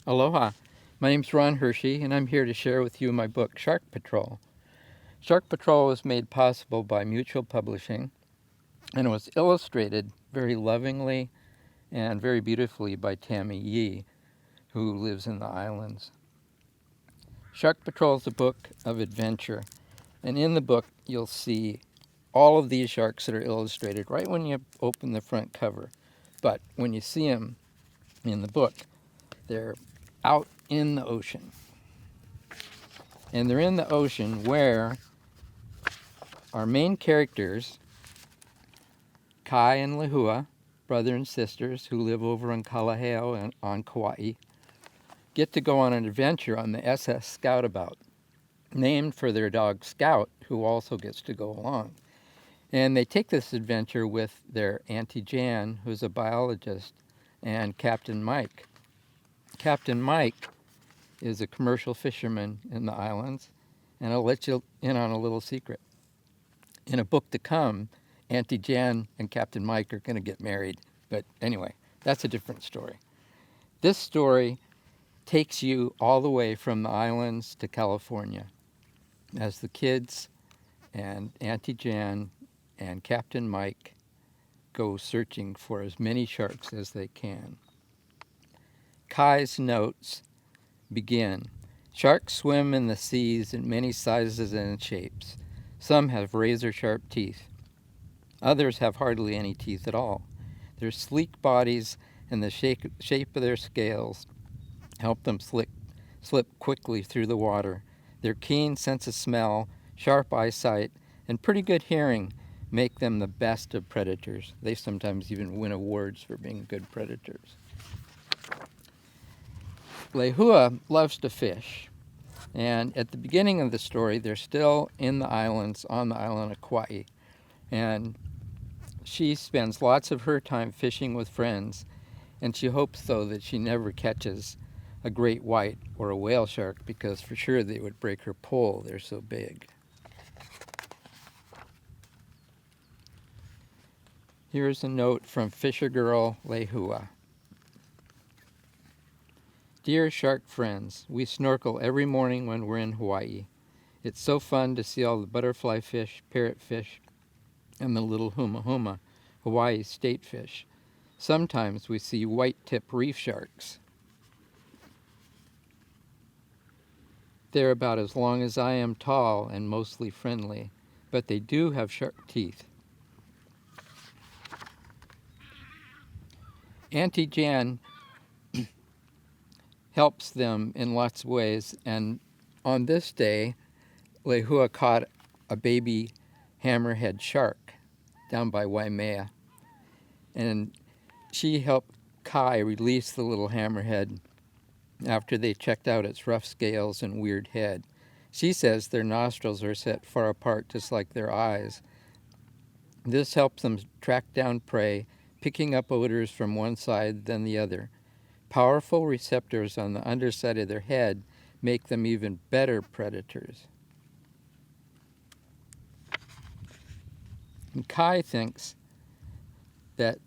Aloha. My name's Ron Hirschi, and I'm here to share with you my book, Shark Patrol. Shark Patrol was made possible by Mutual Publishing, and it was illustrated very lovingly and very beautifully by Tammy, who lives in the islands. Shark Patrol is a book of adventure, and in the book you'll see all of these sharks that are illustrated right when you open the front cover. But when you see them in the book, they're out in the ocean. And they're in the ocean where our main characters, Kai and Lehua, brother and sisters who live over in Kalaheo and on Kauai, get to go on an adventure on the SS Scoutabout, named for their dog Scout, who also gets to go along. And they take this adventure with their Auntie Jan, who's a biologist, and Captain Mike. Captain Mike is a commercial fisherman in the islands, and I'll let you in on a little secret. In a book to come, Auntie Jan and Captain Mike are going to get married. But anyway, that's a different story. This story takes you all the way from the islands to California as the kids and Auntie Jan and Captain Mike go searching for as many sharks as they can. Kai's notes begin. Sharks swim in the seas in many sizes and shapes. Some have razor-sharp teeth. Others have hardly any teeth at all. Their sleek bodies and the shape of their scales help them slip quickly through the water. Their keen sense of smell, sharp eyesight, and pretty good hearing make them the best of predators. They sometimes even win awards for being good predators. Lehua loves to fish, and at the beginning of the story, they're still in the islands, on the island of Kauai, and she spends lots of her time fishing with friends, and she hopes, though, that she never catches a great white or a whale shark, because for sure they would break her pole, they're so big. Here's a note from fisher girl Lehua. Dear shark friends, we snorkel every morning when we're in Hawaii. It's so fun to see all the butterfly fish, parrotfish, and the little huma-huma, Hawaii's state fish. Sometimes we see white-tip reef sharks. They're about as long as I am tall and mostly friendly, but they do have sharp teeth. Auntie Jan helps them in lots of ways, and on this day, Lehua caught a baby hammerhead shark down by Waimea, and she helped Kai release the little hammerhead after they checked out its rough scales and weird head. She says their nostrils are set far apart just like their eyes. This helps them track down prey, picking up odors from one side then the other. Powerful receptors on the underside of their head make them even better predators. And Kai thinks that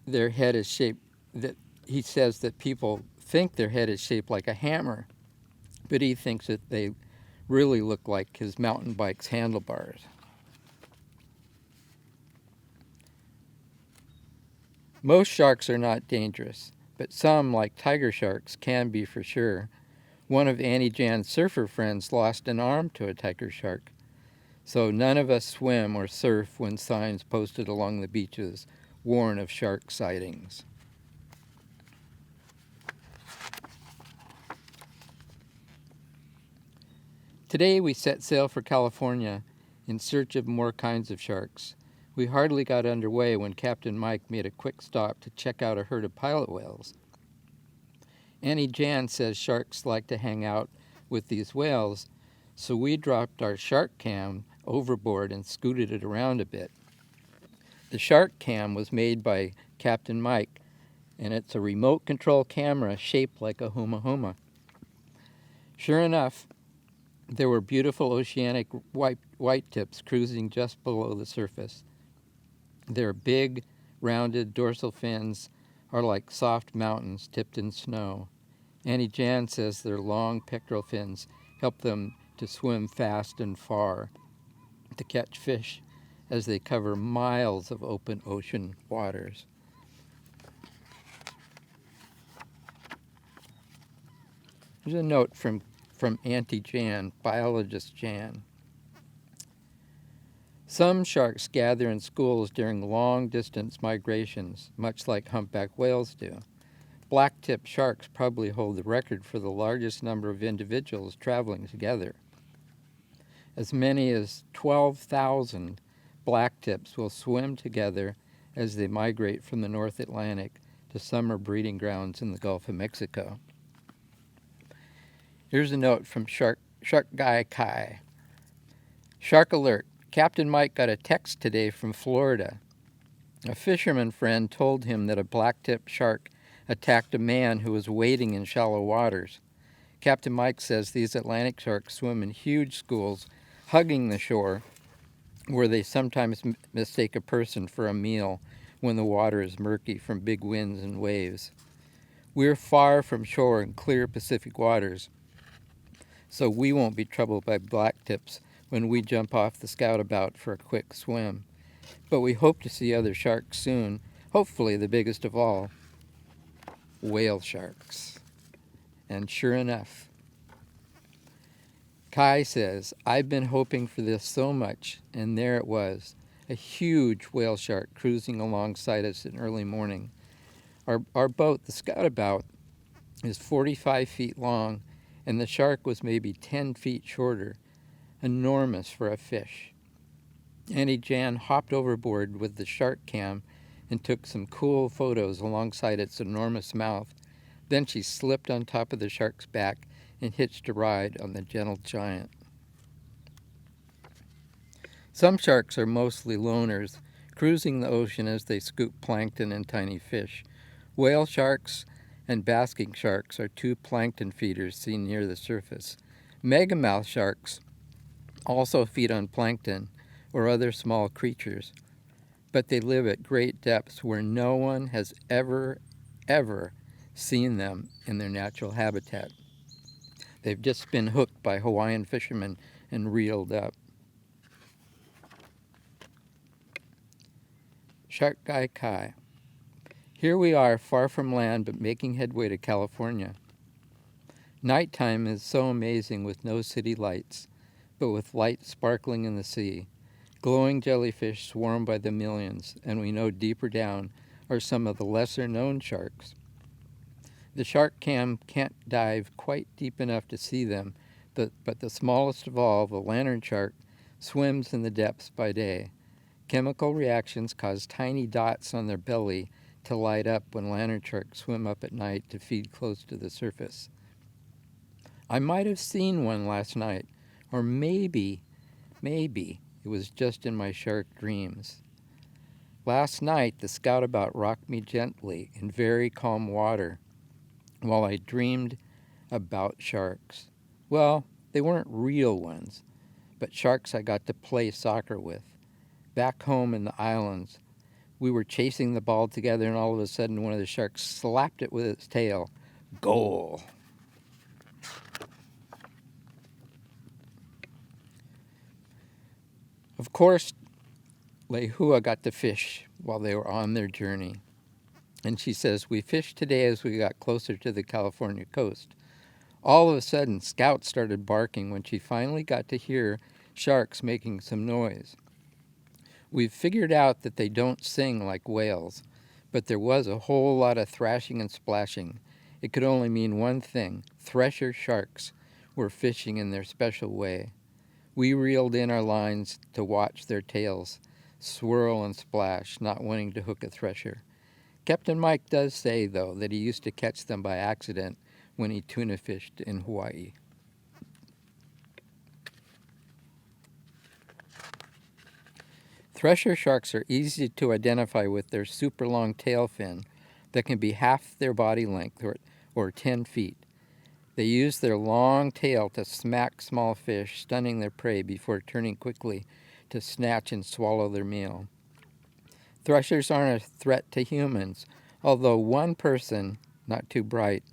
their head is shaped, that he says that people think their head is shaped like a hammer, but he thinks that they really look like his mountain bike's handlebars. Most sharks are not dangerous, but some, like tiger sharks, can be for sure. One of Auntie Jan's surfer friends lost an arm to a tiger shark. So none of us swim or surf when signs posted along the beaches warn of shark sightings. Today we set sail for California in search of more kinds of sharks. We hardly got underway when Captain Mike made a quick stop to check out a herd of pilot whales. Auntie Jan says sharks like to hang out with these whales, so we dropped our shark cam overboard and scooted it around a bit. The shark cam was made by Captain Mike, and it's a remote control camera shaped like a huma-huma. Sure enough, there were beautiful oceanic white tips cruising just below the surface. Their big, rounded dorsal fins are like soft mountains tipped in snow. Annie Jan says their long pectoral fins help them to swim fast and far, to catch fish as they cover miles of open ocean waters. Here's a note from Auntie Jan, biologist Jan. Some sharks gather in schools during long-distance migrations, much like humpback whales do. Black-tip sharks probably hold the record for the largest number of individuals traveling together. As many as 12,000 blacktips will swim together as they migrate from the North Atlantic to summer breeding grounds in the Gulf of Mexico. Here's a note from Shark Guy Kai. Shark alert. Captain Mike got a text today from Florida. A fisherman friend told him that a blacktip shark attacked a man who was wading in shallow waters. Captain Mike says these Atlantic sharks swim in huge schools, hugging the shore, where they sometimes mistake a person for a meal when the water is murky from big winds and waves. We're far from shore in clear Pacific waters, so we won't be troubled by blacktips when we jump off the Scoutabout for a quick swim. But we hope to see other sharks soon, hopefully the biggest of all, whale sharks. And sure enough, Kai says, I've been hoping for this so much, and there it was, a huge whale shark cruising alongside us in early morning. Our boat, the Scoutabout, is 45 feet long, and the shark was maybe 10 feet shorter. Enormous for a fish. Auntie Jan hopped overboard with the shark cam and took some cool photos alongside its enormous mouth. Then she slipped on top of the shark's back and hitched a ride on the gentle giant. Some sharks are mostly loners, cruising the ocean as they scoop plankton and tiny fish. Whale sharks and basking sharks are two plankton feeders seen near the surface. Megamouth sharks also feed on plankton or other small creatures, but they live at great depths where no one has ever seen them in their natural habitat. They've just been hooked by Hawaiian fishermen and reeled up. Shark Guy Kai. Here we are, far from land, but making headway to California. Nighttime is so amazing with no city lights, but with light sparkling in the sea. Glowing jellyfish swarm by the millions, and we know deeper down are some of the lesser-known sharks. The shark cam can't dive quite deep enough to see them, but the smallest of all, the lantern shark, swims in the depths by day. Chemical reactions cause tiny dots on their belly to light up when lantern sharks swim up at night to feed close to the surface. I might have seen one last night, or maybe it was just in my shark dreams. Last night, the Scoutabout rocked me gently in very calm water while I dreamed about sharks. Well, they weren't real ones, but sharks I got to play soccer with. Back home in the islands, we were chasing the ball together, and all of a sudden one of the sharks slapped it with its tail. Goal! Of course, Lehua got to fish while they were on their journey. And she says, we fished today as we got closer to the California coast. All of a sudden, Scout started barking when she finally got to hear sharks making some noise. We've figured out that they don't sing like whales, but there was a whole lot of thrashing and splashing. It could only mean one thing. Thresher sharks were fishing in their special way. We reeled in our lines to watch their tails swirl and splash, not wanting to hook a thresher. Captain Mike does say, though, that he used to catch them by accident when he tuna fished in Hawaii. Thresher sharks are easy to identify with their super long tail fin that can be half their body length or 10 feet. They use their long tail to smack small fish, stunning their prey before turning quickly to snatch and swallow their meal. Threshers aren't a threat to humans, Although one person, not too bright,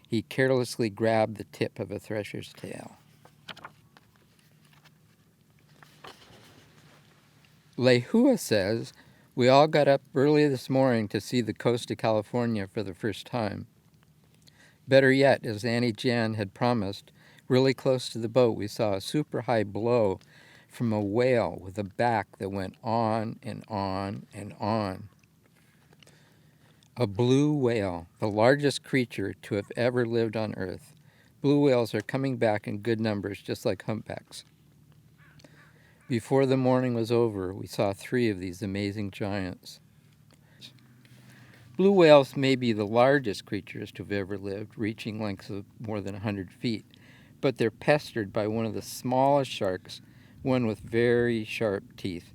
he carelessly grabbed the tip of a thresher's tail. Lehua says, "We all got up early this morning to see the coast of California for the first time. Better yet, as Annie Jan had promised, really close to the boat we saw a super high blow from a whale with a back that went on and on and on. A blue whale, the largest creature to have ever lived on Earth. Blue whales are coming back in good numbers, just like humpbacks. Before the morning was over, we saw 3 of these amazing giants. Blue whales may be the largest creatures to have ever lived, reaching lengths of more than 100 feet, but they're pestered by one of the smallest sharks, one with very sharp teeth.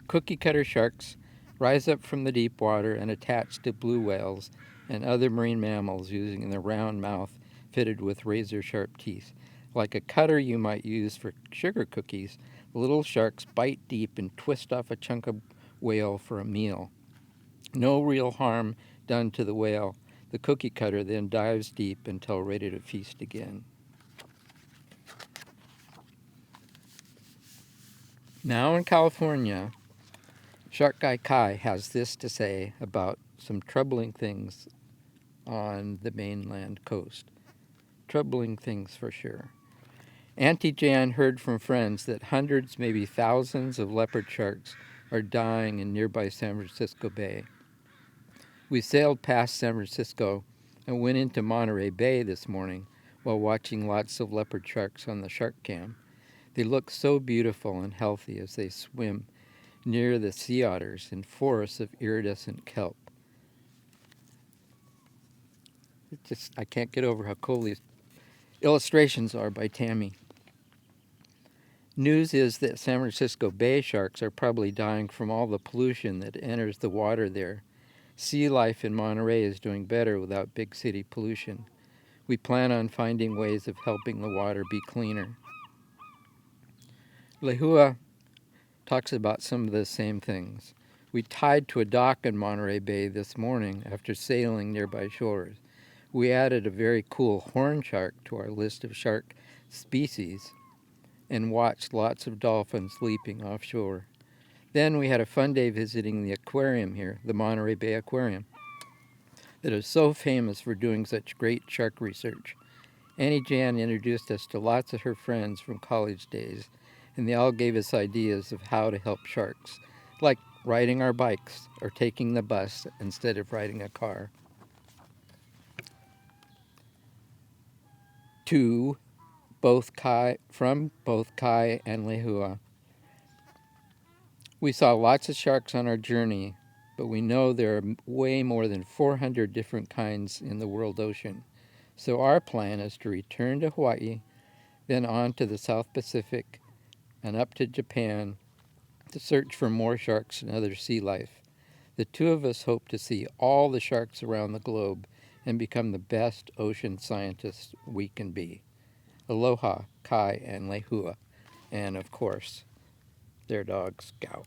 Cookie-cutter sharks rise up from the deep water and attach to blue whales and other marine mammals using their round mouth fitted with razor-sharp teeth. Like a cutter you might use for sugar cookies, the little sharks bite deep and twist off a chunk of whale for a meal. No real harm done to the whale. The cookie cutter then dives deep until ready to feast again." Now in California, Shark Guy Kai has this to say about some troubling things on the mainland coast. Troubling things for sure. Auntie Jan heard from friends that hundreds, maybe thousands of leopard sharks are dying in nearby San Francisco Bay. We sailed past San Francisco and went into Monterey Bay this morning while watching lots of leopard sharks on the shark cam. They look so beautiful and healthy as they swim near the sea otters in forests of iridescent kelp. I can't get over how cool these illustrations are by Tammy. News is that San Francisco Bay sharks are probably dying from all the pollution that enters the water there. Sea life in Monterey is doing better without big city pollution. We plan on finding ways of helping the water be cleaner. Lehua talks about some of the same things. We tied to a dock in Monterey Bay this morning after sailing nearby shores. We added a very cool horn shark to our list of shark species and watched lots of dolphins leaping offshore. Then we had a fun day visiting the aquarium here, the Monterey Bay Aquarium, that is so famous for doing such great shark research. Annie Jan introduced us to lots of her friends from college days, and they all gave us ideas of how to help sharks, like riding our bikes or taking the bus instead of riding a car. From both Kai and Lehua. We saw lots of sharks on our journey, but we know there are way more than 400 different kinds in the world ocean. So our plan is to return to Hawaii, then on to the South Pacific and up to Japan to search for more sharks and other sea life. The 2 of us hope to see all the sharks around the globe and become the best ocean scientists we can be. Aloha, Kai and Lehua, and of course, their dog Scout.